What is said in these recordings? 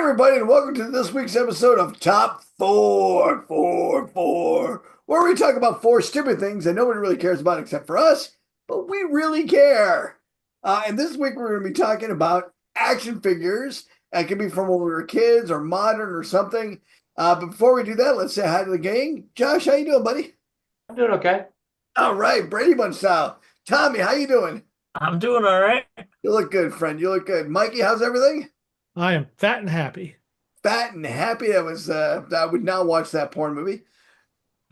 everybody, and welcome to this week's episode of Top Four, where we talk about four stupid things that nobody really cares about except for us, but we really care. And this week we're going to be talking about action figures. It can be from when we were kids or modern or something. But before we do that, let's say hi to the gang. Josh, how you doing, buddy? I'm doing okay. All right, Brady Bunch style. Tommy, how you doing? I'm doing all right. You look good, friend. You look good. Mikey, how's everything? I am fat and happy. Fat and happy. I would not watch that porn movie.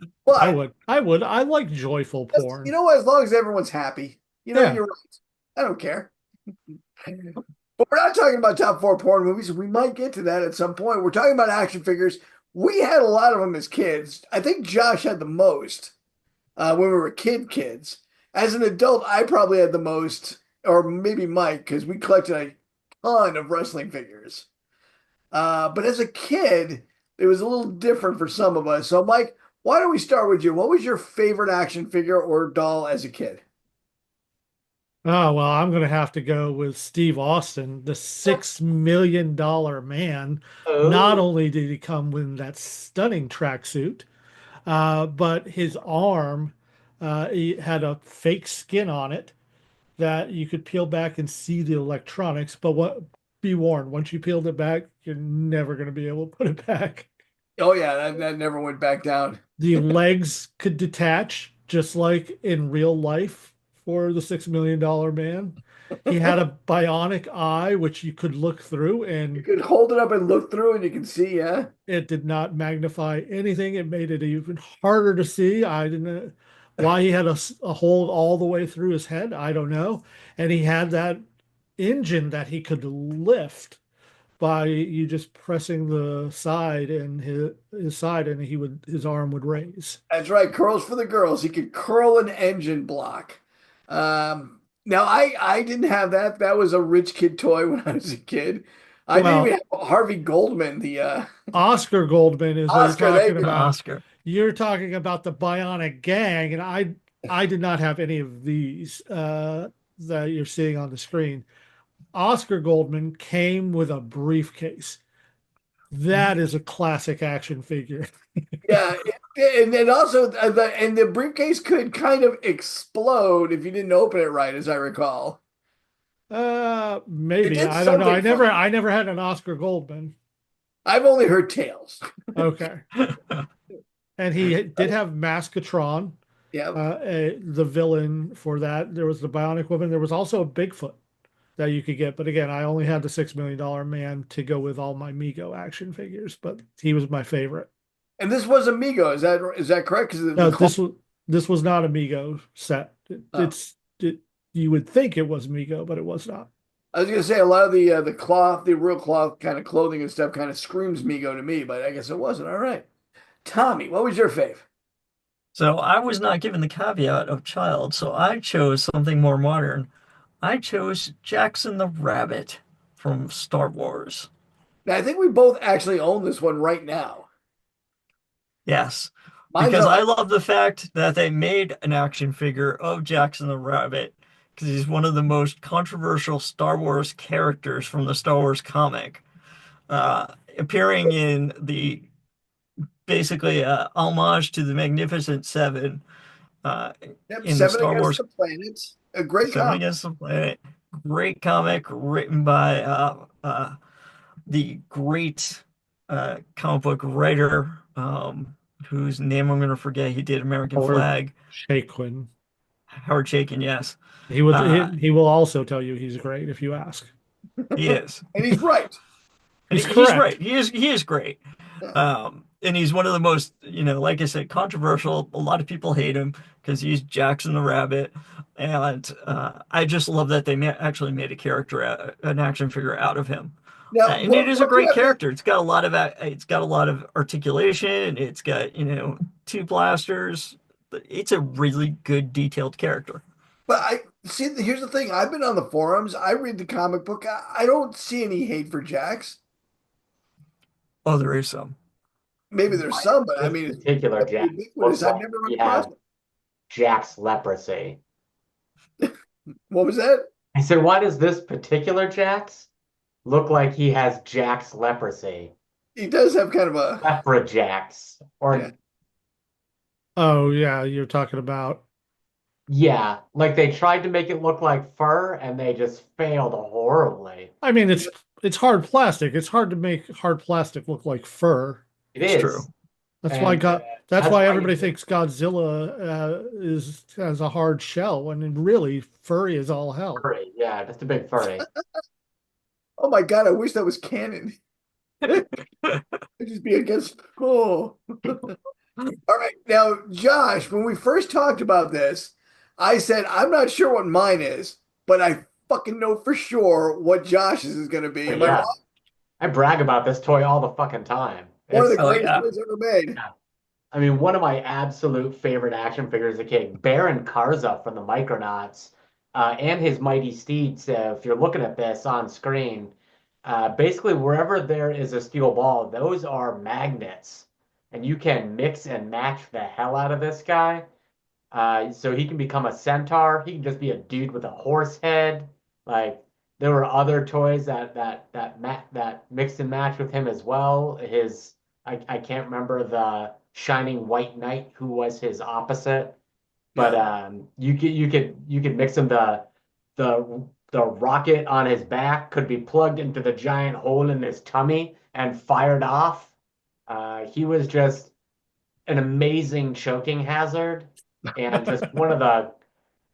I But would. I would. I like joyful you porn. know what? As long as everyone's happy, Yeah. you're right. I don't care. But we're not talking about top four porn movies. We might get to that at some point. We're talking about action figures. We had a lot of them as kids. I think Josh had the most when we were kids. As an adult, I probably had the most, or maybe Mike, because we collected a ton of wrestling figures. But as a kid, it was a little different for some of us. So, Mike, why don't we start with you? What was your favorite action figure or doll as a kid? Oh, well, I'm going to have to go with Steve Austin, the $6 million man. Not Oh, only did he come with that stunning tracksuit, but his arm, he had a fake skin on it that you could peel back and see the electronics. But be warned, once you peeled it back, you're never going to be able to put it back. Oh yeah, that never went back down. The legs could detach just like in real life for the $6 million man. He had a bionic eye which you could look through, You and could hold it up and look through, and you can see. Yeah, it did not magnify anything. It made it even harder to see. I didn't know why he had a hole all the way through his head. I don't know. And he had that engine that he could lift by you just pressing the side and his side, and his arm would raise. that's right. Curls for the girls. He could curl an engine block. Now I didn't have that. That was a rich kid toy when I was a kid. I didn't even Well, have Harvey Goldman, the Oscar Goldman is what you're Oscar. There talking you go. about. Oscar. You're talking about the Bionic Gang, and I did not have any of these that you're seeing on the screen. Oscar Goldman came with a briefcase. That is a classic action figure. Yeah, and also the briefcase could kind of explode if you didn't open it right, as I recall. It Maybe. did I don't know. something funny. I never had an Oscar Goldman. I've only heard tales. Okay. And he did have Maskatron, Yeah. the villain for that. There was the Bionic Woman. There was also a Bigfoot that you could get. But again, I only had the $6 million man to go with all my Mego action figures, but he was my favorite. And this was Amigo. Is that correct? Because No, this was not a Mego set. oh. You would think it was Mego, but it was not. I was gonna say a lot of the cloth, the real cloth kind of clothing and stuff kind of screams Migo to me, but I guess it wasn't. All right. Tommy, what was your fave? So I was not given the caveat of child, so I chose something more modern. I chose Jackson the Rabbit from Star Wars. Now, I think we both actually own this one right now. Yes, Mine's because up. I love the fact that they made an action figure of Jackson the Rabbit because he's one of the most controversial Star Wars characters from the Star Wars comic, appearing in the basically homage to the Magnificent Seven uh, Yep, in the Seven Star Against Wars the Planets. A great Seven comic. Against the Planet. Great comic written by the great comic book writer whose name I'm going to forget. He did American Howard Flag. Shaquin. Howard Chaykin, yes. He would. Uh, He will also tell you he's great if you ask. he is. And he's right. And He's he's right. correct. He is great. Yeah. And he's one of the most, like I said, controversial. A lot of people hate him because he's Jackson the Rabbit, and I just love that they actually made a character, an action figure out of him. Now, And it is a what do you great have to, character. It's got a lot of articulation. It's got two blasters. It's a really good detailed character. but I see, here's the thing. I've been on the forums. I read the comic book. I don't see any hate for Jax. Oh, there is some. Maybe there's some, but I this mean, it's particular pretty Jax ubiquitous. looks I've like never run he across has it. Jack's leprosy. What was that? I said, why does this particular Jax look like he has Jack's leprosy. He does have kind of a Lepra Jack's. yeah. Or, Oh yeah, you're talking about. yeah, like they tried to make it look like fur and they just failed horribly. I mean, it's hard plastic. It's hard to make hard plastic look like fur. It It's true. is. That's why And God. That's that's why why everybody you, thinks Godzilla is has a hard shell, when really furry is all hell. furry. Yeah, just a big furry. Oh my God, I wish that was canon. It'd just be against. Oh. All right. Now, Josh, when we first talked about this, I said, I'm not sure what mine is, but I fucking know for sure what Josh's is going to be. But Am I yeah, wrong? I brag about this toy all the fucking time. One of the It's, Oh greatest yeah. toys ever made. yeah, I mean, one of my absolute favorite action figures as a kid, Baron Carza from the Micronauts, and his mighty steeds. If you're looking at this on screen, basically wherever there is a steel ball, those are magnets, and you can mix and match the hell out of this guy. So he can become a centaur. He can just be a dude with a horse head. Like there were other toys that mixed and matched with him as well. I can't remember the Shining White Knight who was his opposite, but Yeah. you could mix him. The rocket on his back could be plugged into the giant hole in his tummy and fired off. He was just an amazing choking hazard and just one of the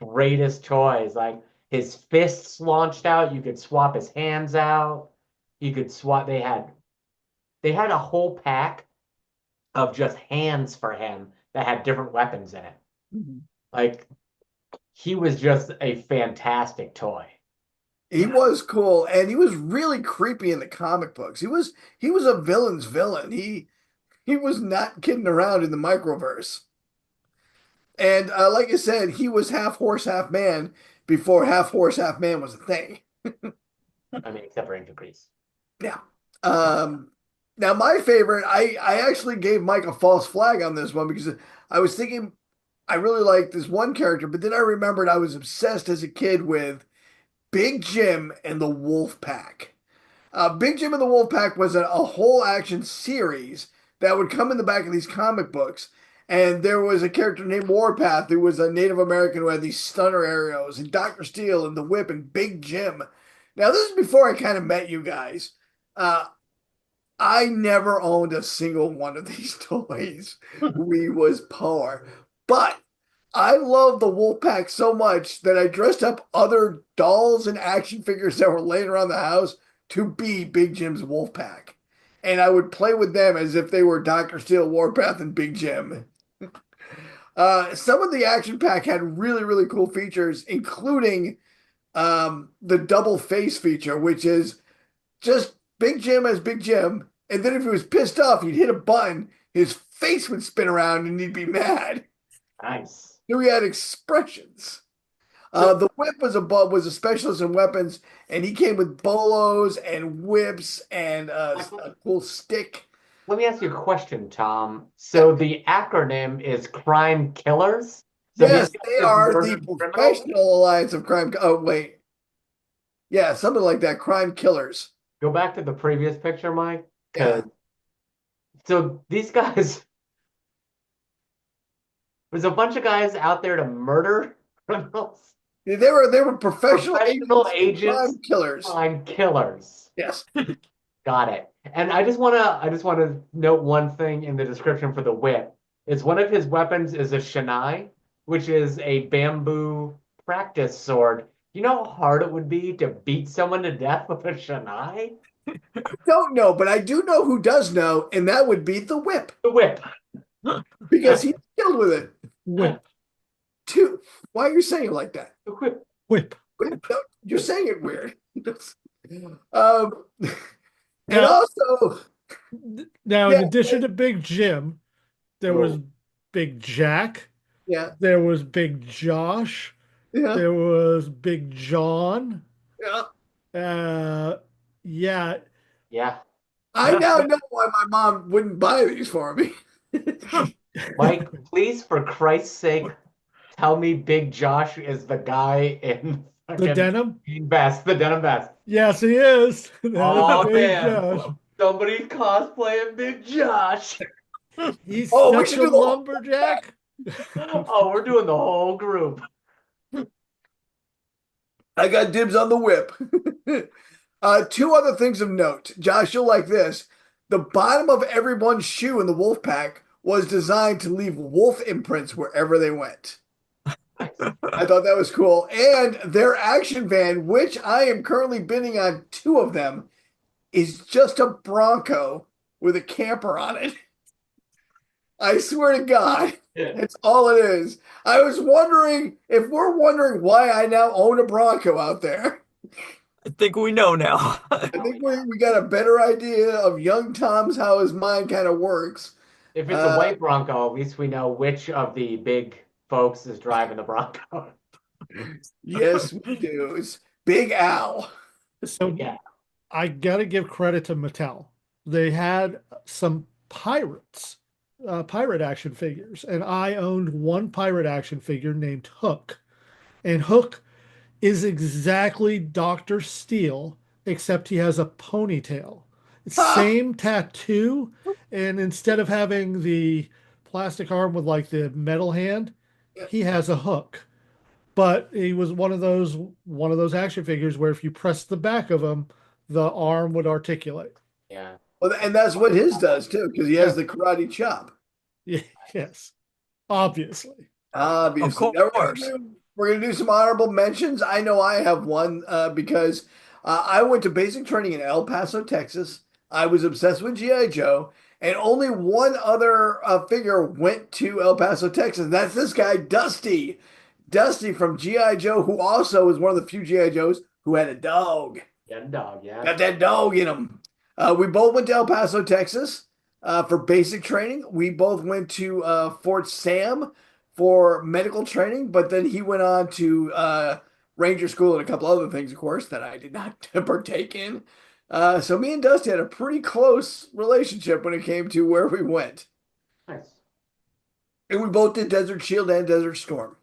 greatest toys. Like his fists launched out, you could swap his hands out. You could swap. They had a whole pack of just hands for him that had different weapons in it. Mhm. Like he was just a fantastic toy. He was cool, and he was really creepy in the comic books. He was a villain's villain. He was not kidding around in the microverse. And like I said, he was half horse, half man before half horse, half man was a thing. I mean, except for Angel Grease. Yeah. Um, Now my favorite, I actually gave Mike a false flag on this one because I was thinking I really liked this one character, but then I remembered I was obsessed as a kid with Big Jim and the Wolf Pack. Big Jim and the Wolf Pack was a whole action series that would come in the back of these comic books. And there was a character named Warpath who was a Native American who had these stunner arrows, and Dr. Steel and the Whip and Big Jim. Now, this is before I kind of met you guys. Uh, I never owned a single one of these toys. We was poor. But I love the Wolfpack so much that I dressed up other dolls and action figures that were laying around the house to be Big Jim's Wolfpack. And I would play with them as if they were Dr. Steel, Warpath, and Big Jim. Some of the action pack had really, really cool features, including the double face feature, which is just Big Jim as Big Jim. And then if he was pissed off, he'd hit a button, his face would spin around and he'd be mad. Nice. So he had expressions. So The whip was a specialist in weapons, and he came with bolos and whips and a cool stick. let me ask you a question, Tom. Yeah. So the acronym is Crime Killers. So these Yes, guys they just are the murdered criminals. Professional Alliance of Crime. Oh, wait. Yeah, something like that. Crime Killers. Go back to the previous picture, Mike. Yeah. Because so these guys, there's a bunch of guys out there to murder criminals. They were professional Professional agents, agents, crime killers. crime killers. Yes. Got it. And I just wanna note one thing in the description for the whip. Is one of his weapons is a shanai, which is a bamboo practice sword. You know how hard it would be to beat someone to death with a shanai? Don't know, but I do know who does know, and that would be the whip The whip. because he's killed with it Whip, too. Why are you saying it like that? The whip. whip. No, you're saying it weird. Um, and Now, also, now, in yeah, addition to Big Jim, there was Oh, Big Jack, yeah, there was Big Josh, yeah, there was Big John. yeah. Uh, yeah, yeah. I now know why my mom wouldn't buy these for me. Mike, please, for Christ's sake, tell me Big Josh is the guy in The Fucking denim? vest, the denim vest. Yes, he is. That is Oh Big man, Josh. somebody's cosplaying Big Josh. He's Oh, we such should a do the. lumberjack. Oh, we're doing the whole group. I got dibs on the whip. Two other things of note. Josh, you'll like this. The bottom of everyone's shoe in the wolf pack was designed to leave wolf imprints wherever they went. Nice. I thought that was cool. And their action van, which I am currently bidding on two of them, is just a Bronco with a camper on it. I swear to God, that's all it is. I was wondering if we're wondering why I now own a Bronco out there. I think we know now. I think we got a better idea of young Tom's how his mind kind of works. If it's a Uh, white Bronco, at least we know which of the big folks is driving the Bronco. yes, we do. It's Big Al. So Yeah. I gotta give credit to Mattel. They had some pirate action figures, and I owned one pirate action figure named Hook. And Hook is exactly Dr. Steel, except he has a ponytail. Ha! Same tattoo, and instead of having the plastic arm with like the metal hand, he has a hook. But he was one of those action figures where if you press the back of him, the arm would articulate. Yeah. Well, and that's what his does too, because he has Yeah. the karate chop. Yes, obviously. Of Obviously. Now course. we're gonna do some honorable mentions. I know I have one because I went to basic training in El Paso, Texas. I was obsessed with G.I. Joe, and only one other figure went to El Paso, Texas. And that's this guy, Dusty. Dusty from G.I. Joe, who also was one of the few G.I. Joes who had a dog. Yeah, dog, yeah. Got that dog in him. We both went to El Paso, Texas for basic training. We both went to Fort Sam for medical training, but then he went on to Ranger School and a couple other things, of course, that I did not partake in. So me and Dusty had a pretty close relationship when it came to where we went. Nice. And we both did Desert Shield and Desert Storm,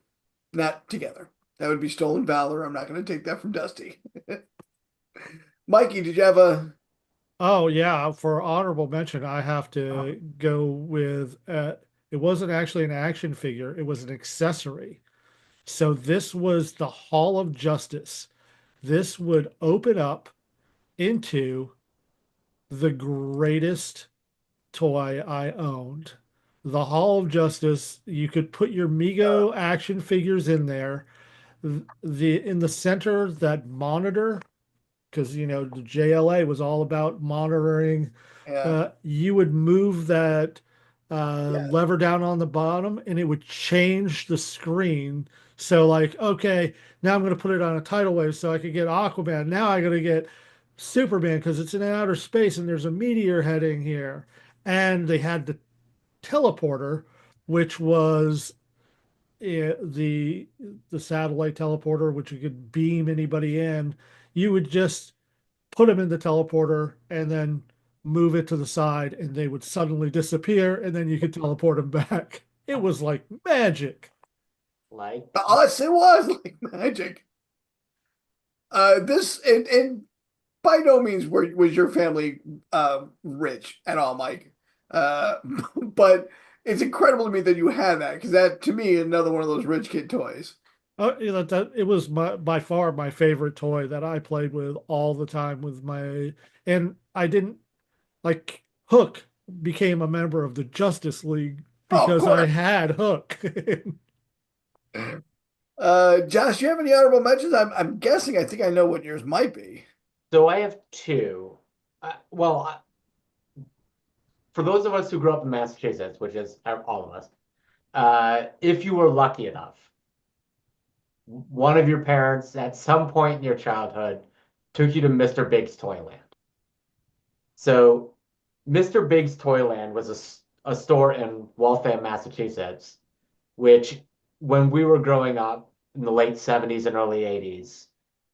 not together. That would be stolen valor. I'm not going to take that from Dusty. Mikey, did you have a Oh yeah, for honorable mention, I have to go with it wasn't actually an action figure, it was an accessory. So this was the Hall of Justice. This would open up into the greatest toy I owned. The Hall of Justice, you could put your Mego action figures in there. The in the center, that monitor, because the JLA was all about monitoring. yeah, You would move that yeah. lever down on the bottom, and it would change the screen. So, like, okay, now I'm going to put it on a tidal wave so I could get Aquaman. Now I got to get Superman because it's in outer space and there's a meteor heading here. And they had the teleporter, which was the satellite teleporter, which you could beam anybody in. You would just put them in the teleporter and then move it to the side, and they would suddenly disappear, and then you could teleport them back. It was like magic. Like, Us, it was like magic. This and by no means was your family rich at all, Mike. Uh, but it's incredible to me that you had that because that to me another one of those rich kid toys. It was by far my favorite toy that I played with all the time with and I didn't like Hook became a member of the Justice League Oh, of because I course. had Hook. Josh, do you have any honorable mentions? I'm guessing. I think I know what yours might be. so I have two. For those of us who grew up in Massachusetts, which is all of us, if you were lucky enough, one of your parents at some point in your childhood took you to Mr. Big's Toyland. So, Mr. Big's Toyland was a store in Waltham, Massachusetts, which, when we were growing up in the late 70s and early 80s,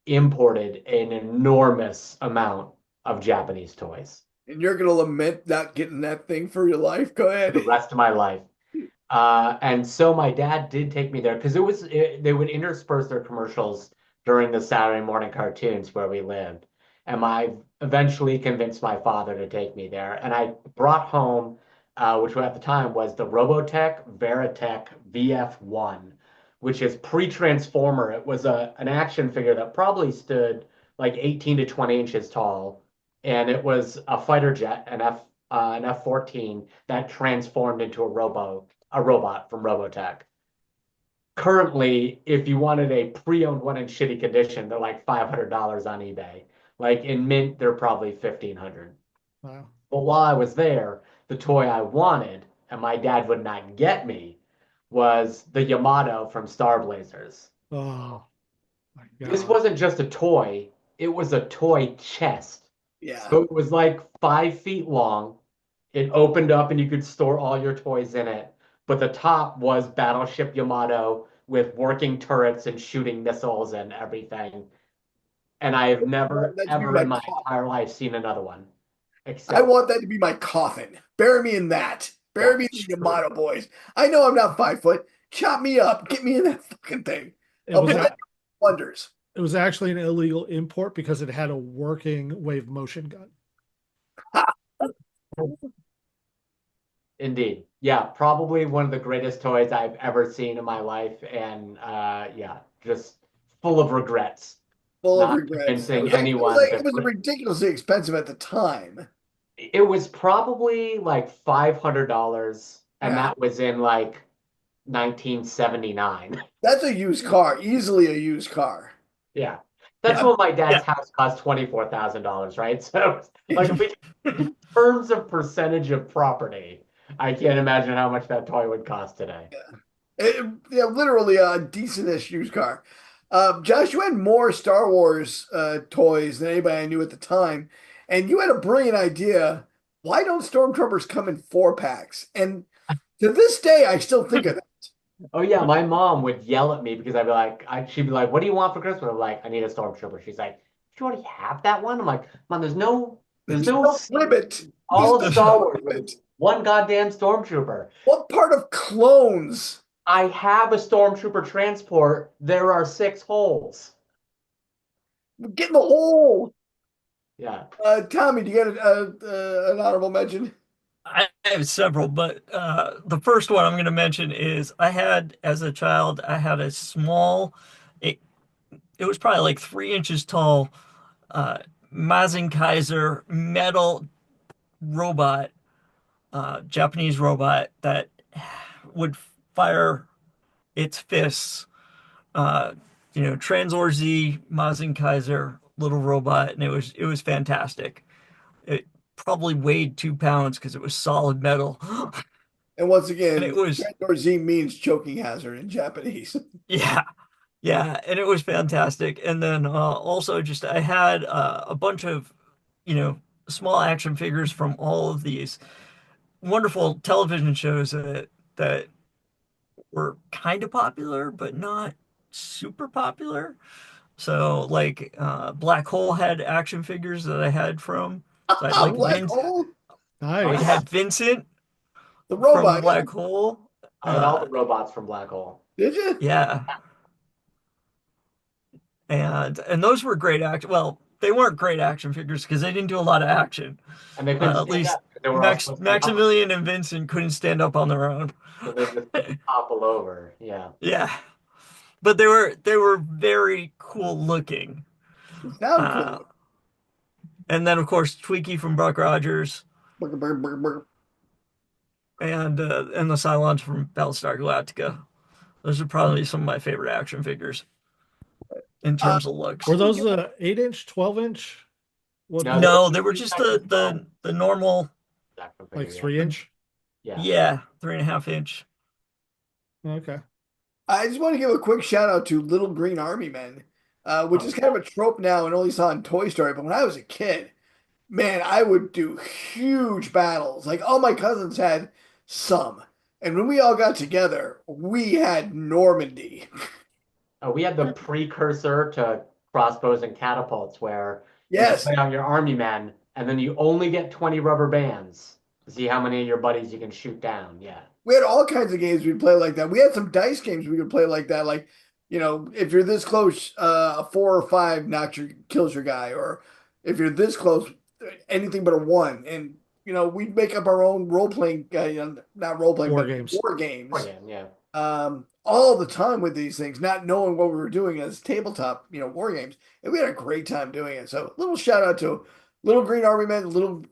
imported an enormous amount of Japanese toys And you're gonna lament not getting that thing for your life. Go for the ahead. rest of my life. And so my dad did take me there because they would intersperse their commercials during the Saturday morning cartoons where we lived. And I eventually convinced my father to take me there. And I brought home, which at the time was the Robotech Veritech VF1, which is pre-Transformer. It was an action figure that probably stood like 18 to 20 inches tall. And it was a fighter jet, an F-14 that transformed into a robot from Robotech. Currently, if you wanted a pre-owned one in shitty condition, they're like $500 on eBay. Like in mint, they're probably 1,500. Wow. But while I was there, the toy I wanted, and my dad would not get me, was the Yamato from Star Blazers. Oh my This God. wasn't just a toy, it was a toy chest. Yeah. So it was like 5 feet long. It opened up and you could store all your toys in it. But the top was Battleship Yamato with working turrets and shooting missiles and everything. And I have I want never, that to be ever my in my coffin. entire life seen another one. I Except, want that to be my coffin. Bury me in that. yeah, Bury me in the Yamato boys. I know I'm not 5 foot. Chop me up. Get me in that fucking thing. It I'll was bet that a, does wonders. it was actually an illegal import because it had a working wave motion gun. indeed. Yeah, probably one of the greatest toys I've ever seen in my life. And yeah, just full of regrets, Full of not regrets. convincing anyone It to was bring. ridiculously expensive at the time. It was probably like $500, and Yeah. that was in like 1979. That's a used car. Easily a used car. Yeah. That's Yeah. what my dad's Yeah. house cost $24,000, right? So, like, if we, in terms of percentage of property, I can't imagine how much that toy would cost today. Yeah, literally a decentish used car. Josh, you had more Star Wars toys than anybody I knew at the time, and you had a brilliant idea. Why don't Stormtroopers come in 4 packs? And to this day, I still think of that. Oh yeah, my mom would yell at me because she'd be like, "What do you want for Christmas?" I'm like, "I need a stormtrooper." She's like, "Do you already have that one?" I'm like, "Mom, there's There's no no scene limit. in There's all of no Star Wars where there's limit. one goddamn stormtrooper." What part of clones? I have a stormtrooper transport. There are 6 holes. Get in the hole. Yeah. Tommy, do you got an honorable mention? I have several, but the first one I'm going to mention is as a child, I had a small, it, it was probably like 3 inches tall, uh, Mazen Kaiser metal robot, Japanese robot that would fire its fists. Uh, Tranzor Z Mazen Kaiser little robot, and it was fantastic. It probably weighed 2 pounds because it was solid metal, And once and it again, was Trendor Z means choking hazard in Japanese. yeah, yeah, and it was fantastic. And then also just I had a bunch of you know small action figures from all of these wonderful television shows that were kind of popular, but not super popular. So like Black Hole had action figures that I had from. So I had like Black Vince. hole, Oh I yeah. had Nice. Vincent the from robot. Black Hole. I had all the Uh, robots from Black Hole. Did you? yeah, and those were great action. Well, they weren't great action figures because they didn't do a lot of action. And they couldn't At stand least up because they were all supposed to be hung. Maximilian and Vincent couldn't stand up on their own. So they just topple over. Yeah. Yeah, but they were very cool looking. You sound Uh, cool. and then of course Twiki from Buck Rogers Brr, brr, brr, brr. and the Cylons from Battlestar Galactica. Those are probably some of my favorite action figures in Uh, terms of Were looks. those 8-inch, 12-inch? What No, they were No, was they were just the normal, action like figure. Yeah. 3-inch? Yeah. yeah, 3.5 inch. Okay. I just want to give a quick shout out to Little Green Army Men, which Oh is yeah. kind of a trope now and only saw in Toy Story. But when I was a kid, man, I would do huge battles. Like all my cousins had some. And when we all got together, we had Normandy. We had the precursor to crossbows and catapults where you Yes, play on your army men and then you only get 20 rubber bands to see how many of your buddies you can shoot down. Yeah. we had all kinds of games we'd play like that. We had some dice games we could play like that, like if you're this close, a 4 or 5 kills your guy, or if you're this close, anything but a 1. And we'd make up our own role playing, not role playing, War but games. war Oh, games, yeah, yeah. all the time with these things, not knowing what we were doing as tabletop, war games, and we had a great time doing it. So, little shout out to Little Green Army Men, little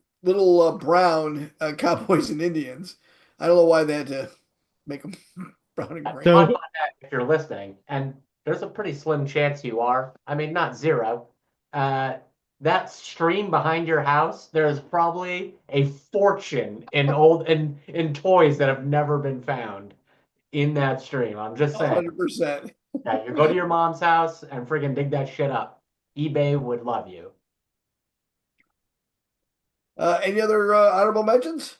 brown cowboys and Indians. I don't know why they had to make them brown and green. Fun So fact, if you're listening, and there's a pretty slim chance you are. I mean, not zero. Uh, that stream behind your house, there's probably a fortune in toys that have never been found in that stream. I'm just saying. 100%. Yeah, you go to your mom's house and friggin' dig that shit up. eBay would love you. Any other honorable mentions?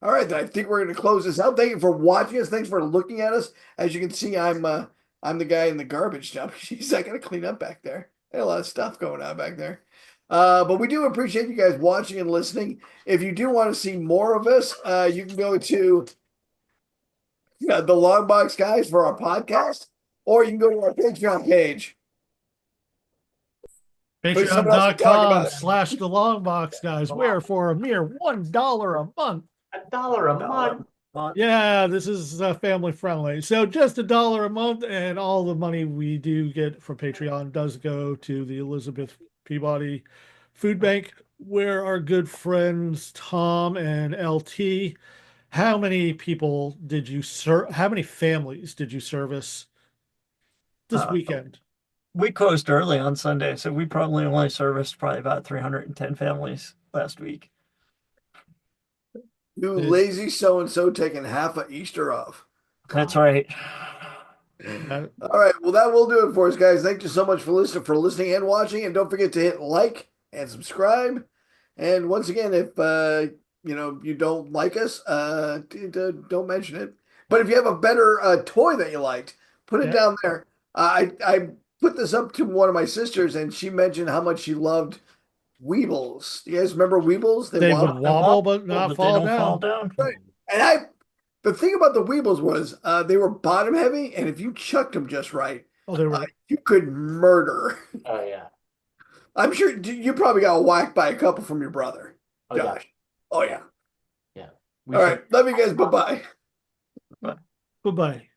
All right, then I think we're going to close this out. Thank you for watching us. Thanks for looking at us. As you can see, I'm the guy in the garbage dump. Jeez, I got to clean up back there. There's a lot of stuff going on back there. But we do appreciate you guys watching and listening. If you do want to see more of us, you can go to the Longbox Guys for our podcast, or you can go to our Patreon page. But someone else can talk about it. Patreon.com/the long box guys, where for a mere $1 a month. $1 a month. Yeah, this is family friendly. So just $1 a month, and all the money we do get from Patreon does go to the Elizabeth Peabody Food Bank, where our good friends Tom and LT. How many people did you serve? How many families did you service this weekend? We closed early on Sunday, so we probably only serviced about 310 families last week. You lazy so-and-so taking half of Easter off. That's right. All right. Well, that will do it for us, guys. Thank you so much for listening and watching. And don't forget to hit like and subscribe. And once again, if you don't like us, don't mention it. But if you have a better toy that you liked, put it down there. I put this up to one of my sisters, and she mentioned how much she loved Weebles. You guys remember Weebles? They would wobble but not But fall they don't fall down. down. Right. And the thing about the Weebles was they were bottom heavy, and if you chucked them just right, Oh, they were. you could murder. Oh, yeah. I'm sure you probably got whacked by a couple from your brother, Oh, yeah. Josh. Oh, yeah. Yeah. All right. Love you guys. Bye-bye. Bye-bye. Bye-bye.